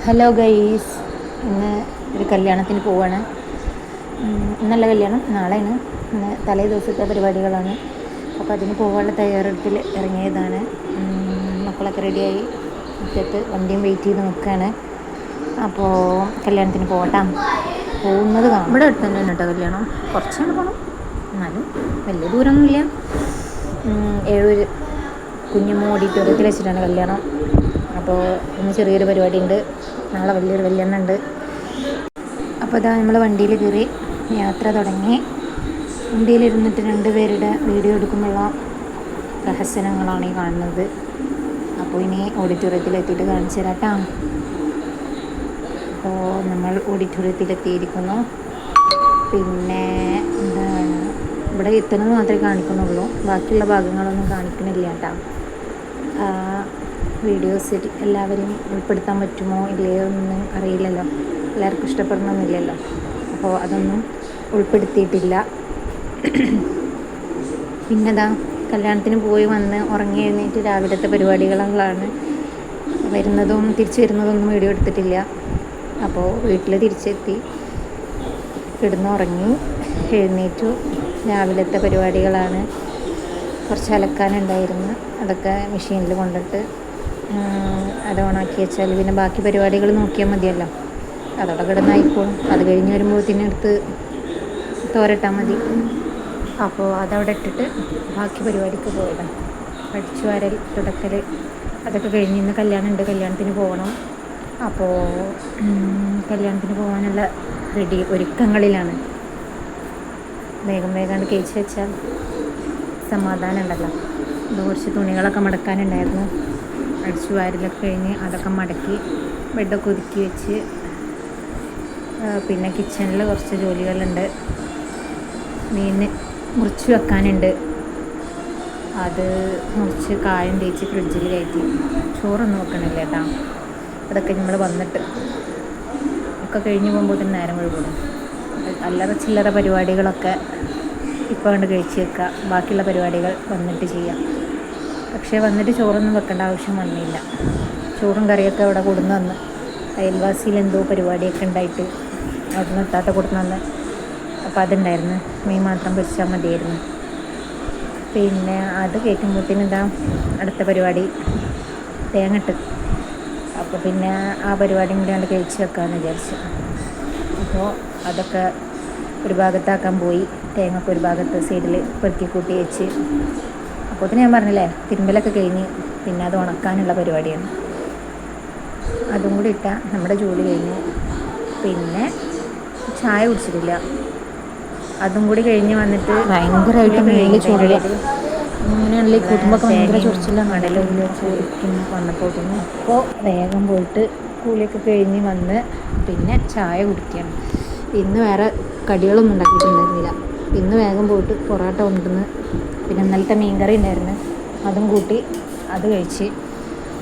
Hello guys, ഇന്ന് ഒരു കല്യാണത്തിന് പോവാണ്. ഇന്നല്ല കല്യാണം, നാളെയാണ്. ഇന്ന് തലേ ദിവസത്തെ പരിപാടികളാണ്. അപ്പോൾ അതിന് പോകാനുള്ള തയ്യാറെടുപ്പിൽ ഇറങ്ങിയതാണ്. മക്കളൊക്കെ റെഡിയായി മുറ്റത്ത് വണ്ടിയും വെയിറ്റ് ചെയ്ത് നിൽക്കുകയാണ്. അപ്പോൾ കല്യാണത്തിന് പോകട്ടാം. പോകുന്നത് കാണാം. ഇവിടെ അടുത്ത് തന്നെയാണ് കേട്ടോ കല്യാണം. കുറച്ചാണ് പോകണം, എന്നാലും വലിയ ദൂരമൊന്നുമില്ല. ഏഴൂർ കുഞ്ഞമ്മ ഓഡിറ്റോറിയത്തിൽ വെച്ചിട്ടാണ് കല്യാണം. അപ്പോൾ ഇന്ന് ചെറിയൊരു പരിപാടി ഉണ്ട്, നാളെ വലിയൊരു കല്യാണം ഉണ്ട്. അപ്പോൾ ഇതാ നമ്മൾ വണ്ടിയിൽ കയറി യാത്ര തുടങ്ങി. വണ്ടിയിലിരുന്നിട്ട് രണ്ടുപേരുടെ വീഡിയോ എടുക്കുമ്പോഴുള്ള രഹസ്യങ്ങളാണ് ഈ കാണുന്നത്. അപ്പോൾ ഇനി ഓഡിറ്റോറിയത്തിലെത്തിയിട്ട് കാണിച്ചു തരാം. അപ്പോൾ നമ്മൾ ഓഡിറ്റോറിയത്തിലെത്തിയിരിക്കുന്നു. പിന്നെ എന്താണ്, ഇവിടെ എത്തുന്നത് മാത്രമേ കാണിക്കുന്നുള്ളൂ, ബാക്കിയുള്ള ഭാഗങ്ങളൊന്നും കാണിക്കുന്നില്ല കേട്ടോ. വീഡിയോസ് എല്ലാവരെയും ഉൾപ്പെടുത്താൻ പറ്റുമോ ഇല്ലയോ എന്നൊന്നും അറിയില്ലല്ലോ, എല്ലാവർക്കും ഇഷ്ടപ്പെടണമെന്നില്ലല്ലോ. അപ്പോൾ അതൊന്നും ഉൾപ്പെടുത്തിയിട്ടില്ല. പിന്നെതാ കല്യാണത്തിന് പോയി വന്ന് ഉറങ്ങി എഴുന്നേറ്റ് രാവിലത്തെ പരിപാടികളാണ്. വരുന്നതും തിരിച്ചു വരുന്നതൊന്നും വീഡിയോ എടുത്തിട്ടില്ല. അപ്പോൾ വീട്ടിൽ തിരിച്ചെത്തി, കിടന്നുറങ്ങി, എഴുന്നേറ്റു. രാവിലത്തെ പരിപാടികളാണ്. കുറച്ച് അലക്കാനുണ്ടായിരുന്നു, അതൊക്കെ മെഷീനിൽ കൊണ്ടിട്ട് അത് ഓണാക്കി വെച്ചാൽ പിന്നെ ബാക്കി പരിപാടികൾ നോക്കിയാൽ മതിയല്ലോ. അതോടെ കിടന്നായിക്കോളും. അത് കഴിഞ്ഞ് വരുമ്പോഴത്തേനും എടുത്ത് തോരട്ടാൽ മതി. അപ്പോൾ അതവിടെ ഇട്ടിട്ട് ബാക്കി പരിപാടിക്ക് പോയതാണ്. അടിച്ചു വാരൽ, തുടക്കൽ, അതൊക്കെ കഴിഞ്ഞ് ഇന്ന് കല്യാണമുണ്ട്, കല്യാണത്തിന് പോകണം. അപ്പോൾ കല്യാണത്തിന് പോകാനുള്ള ഒരുക്കങ്ങളിലാണ്. വേഗം കഴിച്ച് വെച്ചാൽ സമാധാനം ഉണ്ടല്ലോ. ഇത് കുറച്ച് തുണികളൊക്കെ മടക്കാനുണ്ടായിരുന്നു. അടിച്ചു വാരലൊക്കെ കഴിഞ്ഞ് അതൊക്കെ മടക്കി ബെഡൊക്കെ ഒതുക്കി വെച്ച്, പിന്നെ കിച്ചണിൽ കുറച്ച് ജോലികളുണ്ട്. മീൻ മുറിച്ച് വെക്കാനുണ്ട്, അത് മുറിച്ച് കായം തേച്ച് ഫ്രിഡ്ജിൽ കയറ്റി. ചോറൊന്നും വെക്കണില്ല കേട്ടോ. അതൊക്കെ നമ്മൾ വന്നിട്ട് ഒക്കെ കഴിഞ്ഞ് പോകുമ്പോൾ തന്നെ നേരം വഴുകൂടും. അല്ലറ ചില്ലറ പരിപാടികളൊക്കെ ഇപ്പോൾ കണ്ട് കഴിച്ച് വെക്കുക, ബാക്കിയുള്ള പരിപാടികൾ വന്നിട്ട് ചെയ്യാം. പക്ഷേ വന്നിട്ട് ചോറൊന്നും വെക്കേണ്ട ആവശ്യം വന്നില്ല. ചോറും കറിയൊക്കെ അവിടെ കൊടുന്നു വന്ന്, അയൽവാസിയിൽ എന്തോ പരിപാടിയൊക്കെ ഉണ്ടായിട്ട് അവിടെ നിന്ന് എത്താത്ത കൊടുന്നു വന്ന്. അപ്പോൾ അതുണ്ടായിരുന്നു, മീൻ മാത്രം പൊരിച്ചാൽ മതിയായിരുന്നു. പിന്നെ അത് കയറ്റുമ്പോഴത്തേനും ഇതാ അടുത്ത പരിപാടി തേങ്ങട്ട്. അപ്പോൾ പിന്നെ ആ പരിപാടിയും കൂടി കണ്ട് കഴിച്ച് വെക്കാമെന്ന് വിചാരിച്ചു. അപ്പോൾ അതൊക്കെ ഒരു ഭാഗത്താക്കാൻ പോയി. തേങ്ങക്ക് ഒരു ഭാഗത്ത് സൈഡിൽ പെറുക്കി കൂട്ടി വെച്ച്. അപ്പോൾ ഞാൻ പറഞ്ഞില്ലേ, തിരുമ്പലൊക്കെ കഴിഞ്ഞ് പിന്നെ അത് ഉണക്കാനുള്ള പരിപാടിയാണ്. അതും കൂടി ഇട്ടാൽ നമ്മുടെ ജോലി കഴിഞ്ഞു. പിന്നെ ചായ കുടിച്ചിട്ടില്ല, അതും കൂടി കഴിഞ്ഞ് വന്നിട്ട് ഭയങ്കരമായിട്ട് മേലെ ചൂടില്ല. അങ്ങനെയാണല്ലേ കുടുംബമൊക്കെ ഭയങ്കര ചൊറിച്ചില്ല. കടലിൽ വന്നപ്പോൾ പിന്നെ ഇപ്പോൾ വേഗം പോയിട്ട് കൂലിയൊക്കെ കഴിഞ്ഞ് വന്ന് പിന്നെ ചായ കുടിക്കുകയാണ്. ഇന്ന് വേറെ കടികളൊന്നും ഉണ്ടാക്കിയിട്ടുണ്ടായിരുന്നില്ല. ഇന്ന് വേഗം പോയിട്ട് പൊറോട്ട കൊണ്ടുവന്ന്, പിന്നെ ഇന്നലത്തെ മീൻകറി ഉണ്ടായിരുന്നു, അതും കൂട്ടി അത് കഴിച്ച്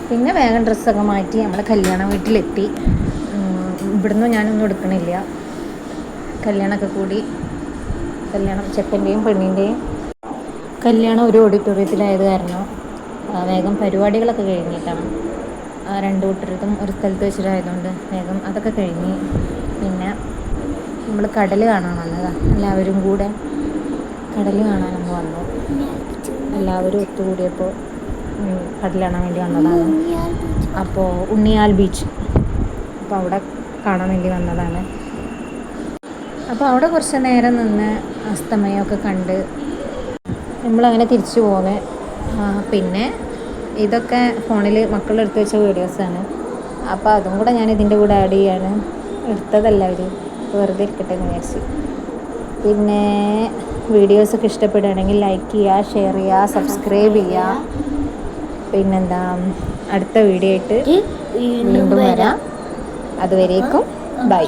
പിന്നെ വേഗം ഡ്രസ്സൊക്കെ മാറ്റി നമ്മൾ കല്യാണ വീട്ടിലെത്തി. ഇവിടുന്ന് ഞാനൊന്നും എടുക്കണില്ല. കല്യാണമൊക്കെ കൂടി, കല്യാണം ചെക്കൻ്റെയും പെണ്ണിൻ്റെയും കല്യാണം ഒരു ഓഡിറ്റോറിയത്തിലായത് കാരണം വേഗം പരിപാടികളൊക്കെ കഴിഞ്ഞിട്ടാണ്. രണ്ട് കൂട്ടരതും ഒരു സ്ഥലത്ത് വെച്ചിട്ടായതുകൊണ്ട് വേഗം അതൊക്കെ കഴിഞ്ഞ് പിന്നെ നമ്മൾ കടൽ കാണാൻ വന്നതാണ്. എല്ലാവരും കൂടെ കടൽ കാണാനൊന്ന് വന്നു. എല്ലാവരും ഒത്തുകൂടിയപ്പോൾ കടൽ കാണാൻ വേണ്ടി വന്നതാണ്. അപ്പോൾ ഉണ്ണിയാൽ ബീച്ച്, അപ്പോൾ അവിടെ കാണാൻ വേണ്ടി വന്നതാണ്. അപ്പോൾ അവിടെ കുറച്ച് നേരം നിന്ന് അസ്തമയമൊക്കെ കണ്ട് നമ്മളങ്ങനെ തിരിച്ചു പോന്നെ. പിന്നെ ഇതൊക്കെ ഫോണിൽ മക്കളെടുത്ത് വെച്ച വീഡിയോസാണ്. അപ്പോൾ അതും കൂടെ ഞാൻ ഇതിൻ്റെ കൂടെ ആഡ് ചെയ്യാണ്. എടുത്തതല്ല അവർ, വെറുതെ ഇരിക്കട്ടെ എന്ന് വിചാരിച്ചു. പിന്നെ വീഡിയോസൊക്കെ ഇഷ്ടപ്പെടുകയാണെങ്കിൽ ലൈക്ക് ചെയ്യുക, ഷെയർ ചെയ്യുക, സബ്സ്ക്രൈബ് ചെയ്യുക. പിന്നെന്താ, അടുത്ത വീഡിയോ ആയിട്ട് വീണ്ടും വരാം. അതുവരേക്കും ബൈ.